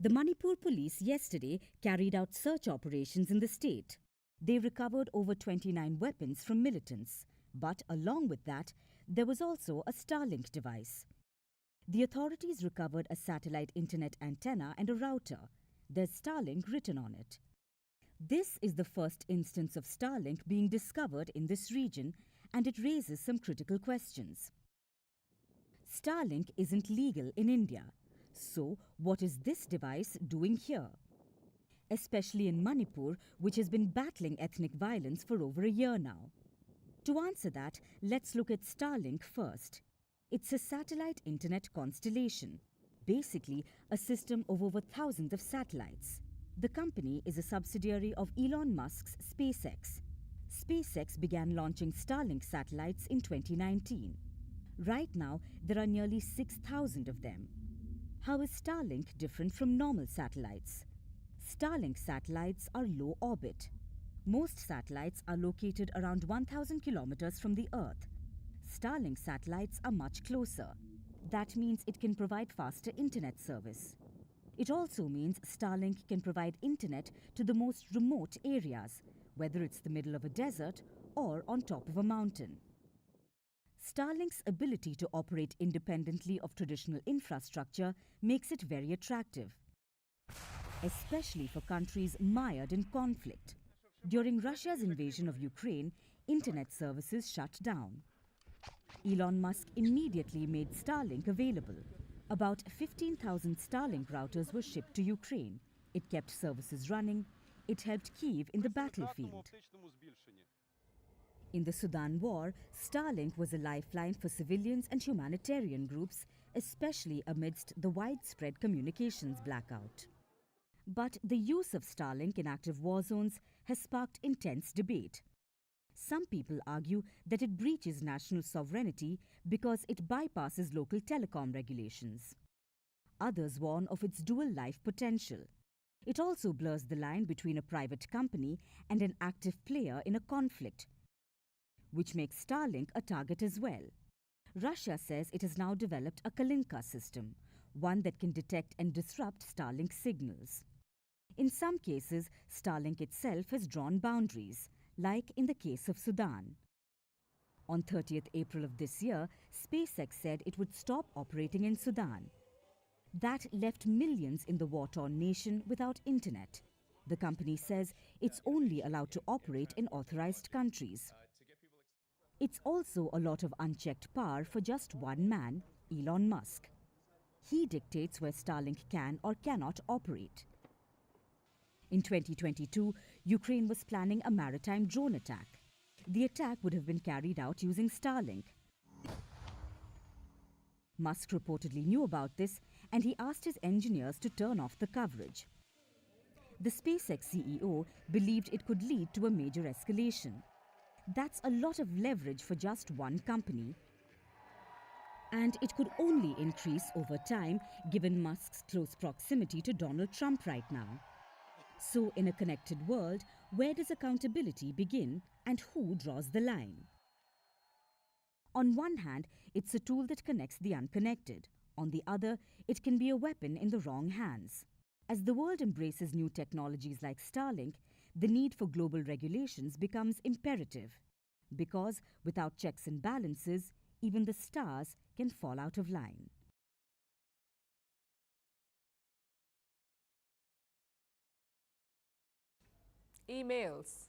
The Manipur police yesterday carried out search operations in the state. They recovered over 29 weapons from militants. But along with that, there was also a Starlink device. The authorities recovered a satellite internet antenna and a router. There's Starlink written on it. This is the first instance of Starlink being discovered in this region, and it raises some critical questions. Starlink isn't legal in India. So, what is this device doing here? Especially in Manipur, which has been battling ethnic violence for over a year now. To answer that, let's look at Starlink first. It's a satellite internet constellation, basically a system of over thousands of satellites. The company is a subsidiary of Elon Musk's SpaceX. SpaceX began launching Starlink satellites in 2019. Right now, there are nearly 6,000 of them. How is Starlink different from normal satellites? Starlink satellites are low orbit. Most satellites are located around 1,000 kilometers from the Earth. Starlink satellites are much closer. That means it can provide faster internet service. It also means Starlink can provide internet to the most remote areas, whether it's the middle of a desert or on top of a mountain. Starlink's ability to operate independently of traditional infrastructure makes it very attractive, especially for countries mired in conflict. During Russia's invasion of Ukraine, internet services shut down. Elon Musk immediately made Starlink available. About 15,000 Starlink routers were shipped to Ukraine. It kept services running. It helped Kyiv in the battlefield. In the Sudan war, Starlink was a lifeline for civilians and humanitarian groups, especially amidst the widespread communications blackout. But the use of Starlink in active war zones has sparked intense debate. Some people argue that it breaches national sovereignty because it bypasses local telecom regulations. Others warn of its dual life potential. It also blurs the line between a private company and an active player in a conflict, which makes Starlink a target as well. Russia says it has now developed a Kalinka system, one that can detect and disrupt Starlink signals. In some cases, Starlink itself has drawn boundaries, like in the case of Sudan. On 30th April of this year, SpaceX said it would stop operating in Sudan. That left millions in the war-torn nation without internet. The company says it's only allowed to operate in authorized countries. It's also a lot of unchecked power for just one man, Elon Musk. He dictates where Starlink can or cannot operate. In 2022, Ukraine was planning a maritime drone attack. The attack would have been carried out using Starlink. Musk reportedly knew about this, and he asked his engineers to turn off the coverage. The SpaceX CEO believed it could lead to a major escalation. That's a lot of leverage for just one company. And it could only increase over time, given Musk's close proximity to Donald Trump right now. So, in a connected world, where does accountability begin and who draws the line? On one hand, it's a tool that connects the unconnected. On the other, it can be a weapon in the wrong hands. As the world embraces new technologies like Starlink, the need for global regulations becomes imperative. Because without checks and balances, even the stars can fall out of line. Emails.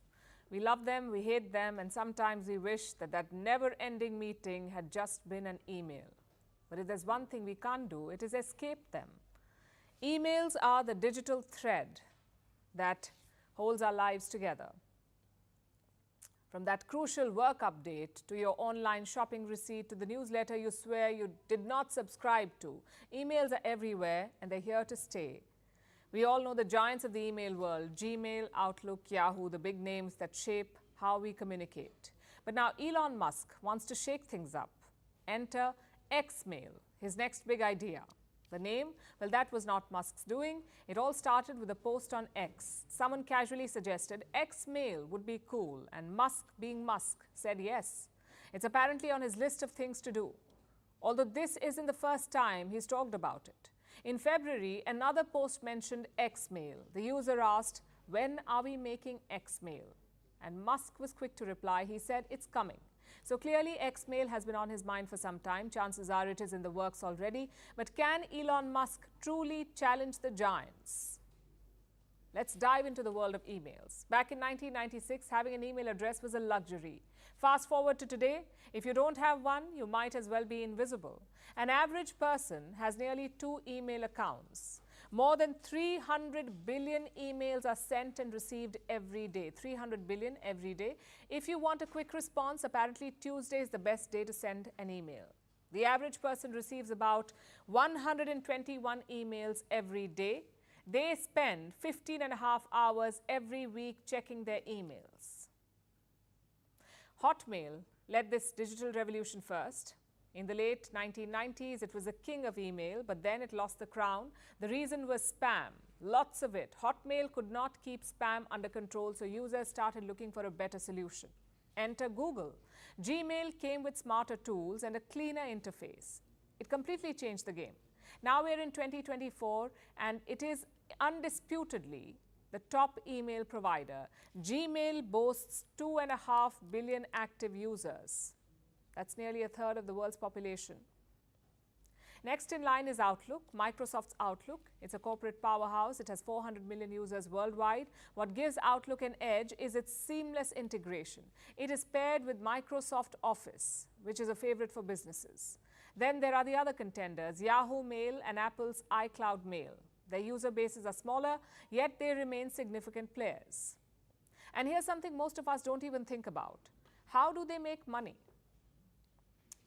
We love them, we hate them, and sometimes we wish that that never-ending meeting had just been an email. But if there's one thing we can't do, it is escape them. Emails are the digital thread that holds our lives together. From that crucial work update to your online shopping receipt to the newsletter you swear you did not subscribe to, emails are everywhere and they're here to stay. We all know the giants of the email world, Gmail, Outlook, Yahoo, the big names that shape how we communicate. But now Elon Musk wants to shake things up. Enter Xmail, his next big idea. The name? Well, that was not Musk's doing. It all started with a post on X. Someone casually suggested Xmail would be cool, and Musk, being Musk, said yes. It's apparently on his list of things to do. Although this isn't the first time he's talked about it. In February, another post mentioned Xmail. The user asked, "When are we making Xmail?" And Musk was quick to reply. He said, "It's coming." So clearly, Xmail has been on his mind for some time. Chances are it is in the works already. But can Elon Musk truly challenge the giants? Let's dive into the world of emails. Back in 1996, having an email address was a luxury. Fast forward to today, if you don't have one, you might as well be invisible. An average person has nearly 2 email accounts. More than 300 billion emails are sent and received every day. 300 billion every day. If you want a quick response, apparently Tuesday is the best day to send an email. The average person receives about 121 emails every day. They spend 15.5 hours every week checking their emails. Hotmail led this digital revolution first. In the late 1990s, it was the king of email, but then it lost the crown. The reason was spam, lots of it. Hotmail could not keep spam under control, so users started looking for a better solution. Enter Google. Gmail came with smarter tools and a cleaner interface. It completely changed the game. Now we're in 2024, and it is undisputedly the top email provider. Gmail boasts 2.5 billion active users. That's nearly a third of the world's population. Next in line is Outlook, Microsoft's Outlook. It's a corporate powerhouse. It has 400 million users worldwide. What gives Outlook an edge is its seamless integration. It is paired with Microsoft Office, which is a favorite for businesses. Then there are the other contenders, Yahoo Mail and Apple's iCloud Mail. Their user bases are smaller, yet they remain significant players. And here's something most of us don't even think about. How do they make money?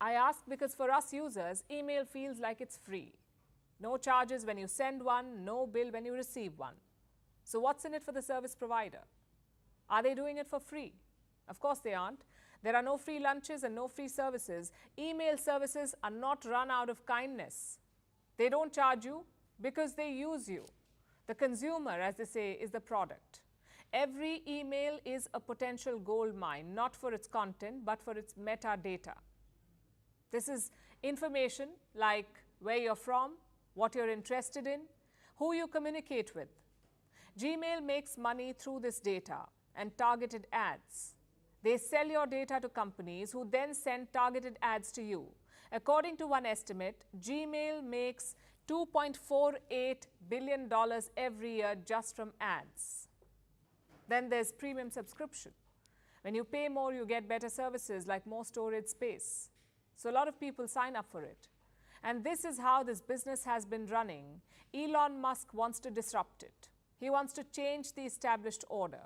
I ask because for us users, email feels like it's free. No charges when you send one, no bill when you receive one. So what's in it for the service provider? Are they doing it for free? Of course they aren't. There are no free lunches and no free services. Email services are not run out of kindness. They don't charge you because they use you. The consumer, as they say, is the product. Every email is a potential gold mine, not for its content, but for its metadata. This is information like where you're from, what you're interested in, who you communicate with. Gmail makes money through this data and targeted ads. They sell your data to companies who then send targeted ads to you. According to one estimate, Gmail makes $2.48 billion every year just from ads. Then there's premium subscription. When you pay more, you get better services like more storage space. So a lot of people sign up for it. And this is how this business has been running. Elon Musk wants to disrupt it. He wants to change the established order.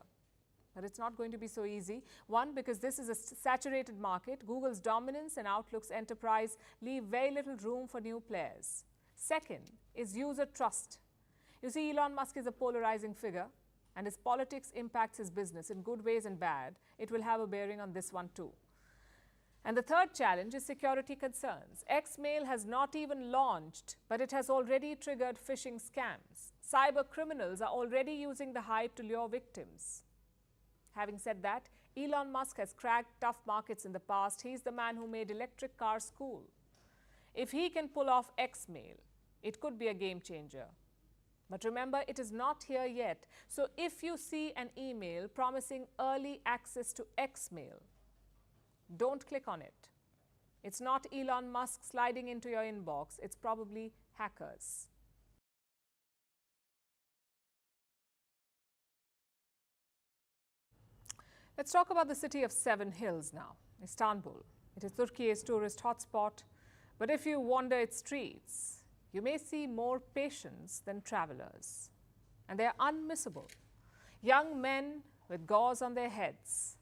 But it's not going to be so easy. One, because this is a saturated market. Google's dominance and Outlook's enterprise leave very little room for new players. Second is user trust. You see, Elon Musk is a polarizing figure, and his politics impacts his business in good ways and bad. It will have a bearing on this one too. And the third challenge is security concerns. Xmail has not even launched, but it has already triggered phishing scams. Cyber criminals are already using the hype to lure victims. Having said that, Elon Musk has cracked tough markets in the past. He's the man who made electric cars cool. If he can pull off Xmail, it could be a game changer. But remember, it is not here yet. So if you see an email promising early access to Xmail, don't click on it. It's not Elon Musk sliding into your inbox. It's probably hackers. Let's talk about the city of 7 hills now, Istanbul. It is Turkey's tourist hotspot, but if you wander its streets, you may see more patients than travelers. And they are unmissable. Young men with gauze on their heads,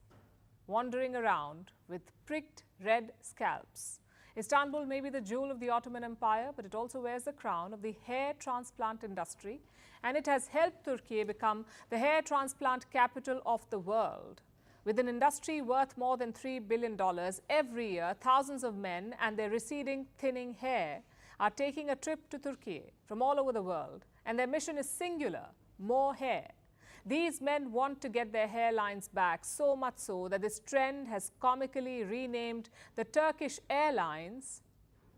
wandering around with pricked red scalps. Istanbul may be the jewel of the Ottoman Empire, but it also wears the crown of the hair transplant industry, and it has helped Turkey become the hair transplant capital of the world. With an industry worth more than $3 billion every year, thousands of men and their receding, thinning hair are taking a trip to Turkey from all over the world, and their mission is singular: more hair. These men want to get their hairlines back, so much so that this trend has comically renamed the Turkish airlines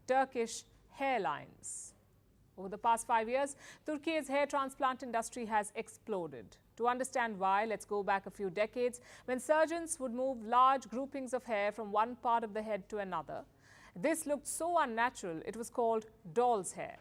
Turkish hairlines. Over the past 5 years, Turkey's hair transplant industry has exploded. To understand why, let's go back a few decades when surgeons would move large groupings of hair from one part of the head to another. This looked so unnatural, it was called doll's hair.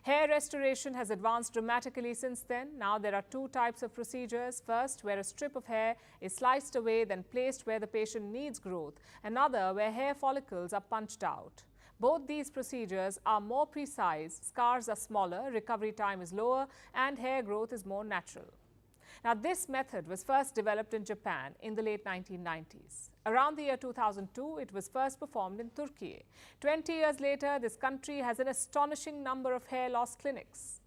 Hair restoration has advanced dramatically since then. Now there are 2 types of procedures. First, where a strip of hair is sliced away, then placed where the patient needs growth. Another, where hair follicles are punched out. Both these procedures are more precise, scars are smaller, recovery time is lower, and hair growth is more natural. Now, this method was first developed in Japan in the late 1990s. Around the year 2002, it was first performed in Turkey. 20 years later, this country has an astonishing number of hair loss clinics.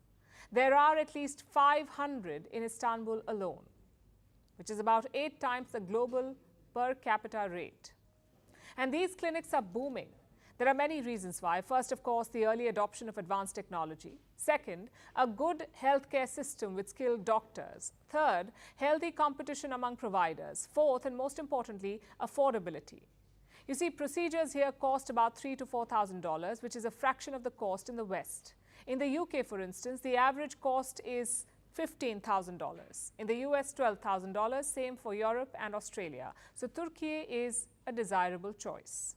There are at least 500 in Istanbul alone, which is about 8 times the global per capita rate. And these clinics are booming. There are many reasons why. First, of course, the early adoption of advanced technology. Second, a good healthcare system with skilled doctors. Third, healthy competition among providers. Fourth, and most importantly, affordability. You see, procedures here cost about $3,000 to $4,000, which is a fraction of the cost in the West. In the UK, for instance, the average cost is $15,000. In the US, $12,000, same for Europe and Australia. So Turkey is a desirable choice.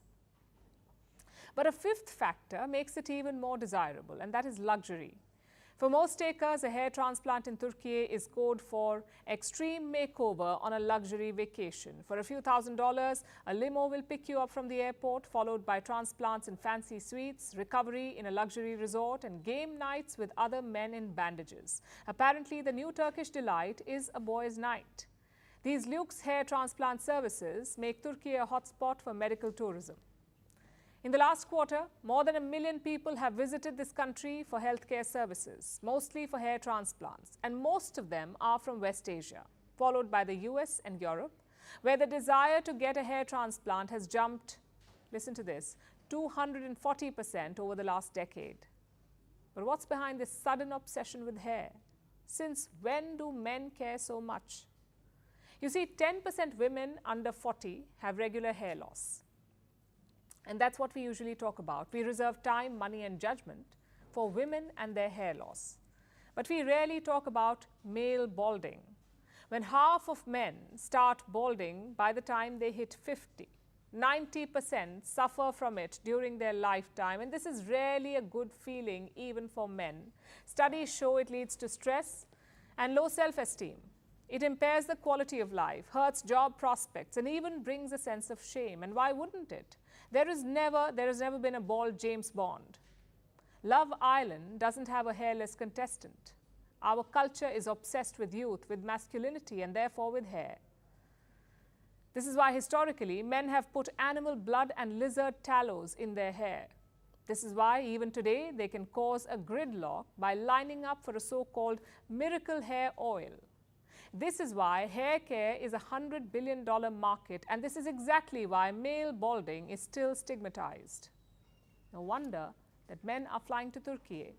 But a fifth factor makes it even more desirable, and that is luxury. For most takers, a hair transplant in Turkey is code for extreme makeover on a luxury vacation. For a few $1,000s, a limo will pick you up from the airport, followed by transplants in fancy suites, recovery in a luxury resort, and game nights with other men in bandages. Apparently, the new Turkish delight is a boys' night. These luxe hair transplant services make Turkey a hotspot for medical tourism. In the last quarter, more than 1 million people have visited this country for healthcare services, mostly for hair transplants, and most of them are from West Asia, followed by the US and Europe, where the desire to get a hair transplant has jumped, listen to this, 240% over the last decade. But what's behind this sudden obsession with hair? Since when do men care so much? You see, 10% women under 40 have regular hair loss. And that's what we usually talk about. We reserve time, money, and judgment for women and their hair loss. But we rarely talk about male balding, when half of men start balding by the time they hit 50. 90% suffer from it during their lifetime, and this is rarely a good feeling even for men. Studies show it leads to stress and low self-esteem. It impairs the quality of life, hurts job prospects, and even brings a sense of shame. And why wouldn't it? There has never been a bald James Bond. Love Island doesn't have a hairless contestant. Our culture is obsessed with youth, with masculinity, and therefore with hair. This is why historically men have put animal blood and lizard tallows in their hair. This is why even today they can cause a gridlock by lining up for a so-called miracle hair oil. This is why hair care is a $100 billion market, and this is exactly why male balding is still stigmatized. No wonder that men are flying to Turkey.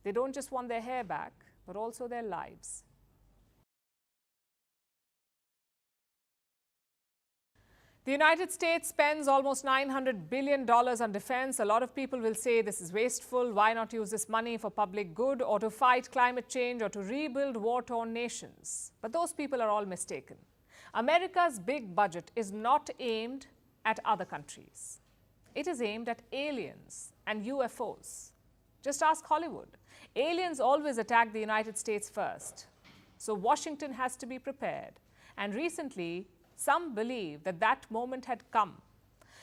They don't just want their hair back, but also their lives. The United States spends almost $900 billion on defense. A lot of people will say this is wasteful. Why not use this money for public good or to fight climate change or to rebuild war-torn nations? But those people are all mistaken. America's big budget is not aimed at other countries. It is aimed at aliens and UFOs. Just ask Hollywood. Aliens always attack the United States first. So Washington has to be prepared. And recently, some believe that that moment had come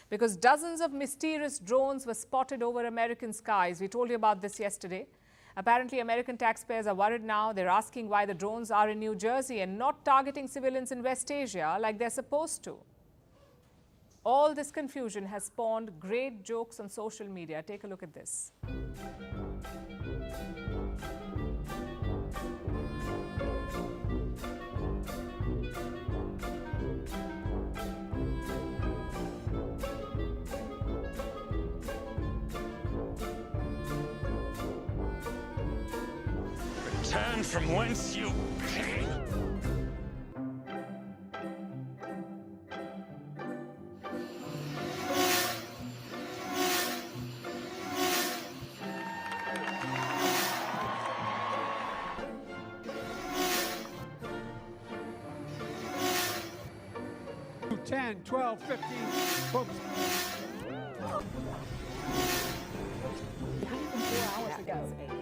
because dozens of mysterious drones were spotted over American skies. We told you about this yesterday. Apparently, American taxpayers are worried now. They're asking why the drones are in New Jersey and not targeting civilians in West Asia like they're supposed to. All this confusion has spawned great jokes on social media. Take a look at this. Return from whence you came. To 10, 12, 15, folks. 4 hours ago.